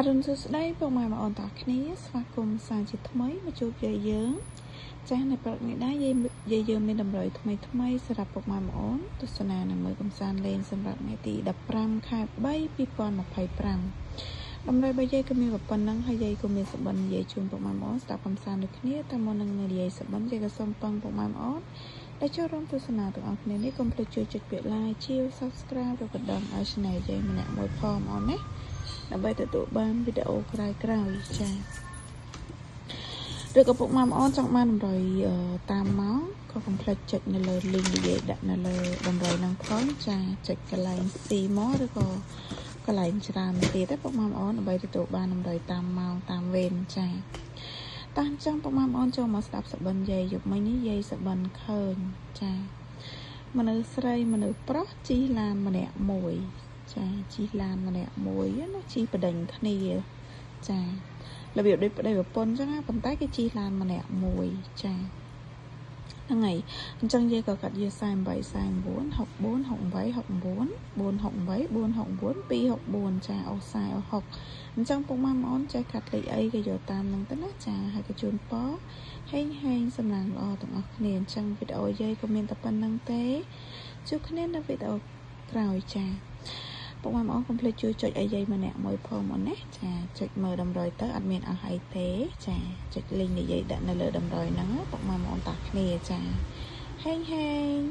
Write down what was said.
អរុនសួស្តីពុកម៉ែបងប្អូនទាំងគ្នាស្វាគមន៍សាជាថ្មីមកជួបយើងចាស់នៅព្រឹកនេះដែរយាយយើងមានតម្រុយថ្មីសម្រាប់ពុកម៉ែបងប្អូនទស្សនានឹងមើលកំសាន្តលេងសម្រាប់ថ្ងៃទី15ខែ3 2025តម្រុយរបស់យាយក៏មានប៉ុណ្ណឹងហើយយាយក៏មានសុបិននិយាយជូនពុកម៉ែបងប្អូនស្ដាប់កំសាន្តដូចគ្នាតែមុននឹងនិយាយសុបិនយាយក៏សូមពឹងពុកម៉ែបងប្អូនដែលចូលរួមទស្សនាទាំងអស់គ្នានេះកុំភ្លេចជួយចុចពាក្យ like ជា subscribe ឬក៏ដឹងឲ្យ channel យាយម្នាក់មួយផងបងប្អូនណាដើម្បីទទួលបានវីដេអូក្រោយចាឬក៏ពុកម៉ែបងប្អូនចង់បានតម្រុយតាមមកក៏កុំភ្លេចចុចនៅលើ link ដែលយាយដាក់នៅលើតម្រុយនឹងផងចាចុចកន្លែង C មកឬក៏កន្លែងច្រើនទៀតទេពុកម៉ែបងប្អូនដើម្បីទទួលបានតម្រុយតាមម៉ោងតាមវេនចាតាំងចឹងពុកម៉ែបងប្អូនចូលមកស្ដាប់សុបិនយាយយប់មិញនេះយាយសុបិនឃើញចាមនុស្សស្រីមនុស្សប្រុសជិះឡានម្នាក់មួយចាជិះឡានម្នាក់មួយណាជិះបដិញគ្នាចារបៀបដូចប្តីប្រពន្ធចឹងណាប៉ុន្តែគេជិះឡានម្នាក់មួយចាហ្នឹងហើយអញ្ចឹងយាយក៏កាត់យា48 49 64 68 69 468 469 264ចាអូ40អូ60អញ្ចឹងពុកម៉ែបងប្អូនចេះកាត់លេខអីក៏យកតាមហ្នឹងទៅណាចាហើយក៏ជូនពរហេងសំណាងល្អទាំងអស់គ្នាអញ្ចឹងវីដេអូយាយក៏មានតែប៉ុណ្្នឹងទេជួបគ្នានៅវីដេអូក្រោយចាពុកម៉ែបងប្អូនកុំភ្លេចជួយចុចឲ្យយាយម្នាក់មួយផងមកណាចាចុចមើលតម្រុយទៅអត់មានអស់អីទេចាចុច link ដែលយាយដាក់នៅលើតម្រុយហ្នឹងពុកម៉ែបងប្អូនតាគ្នាចាហេង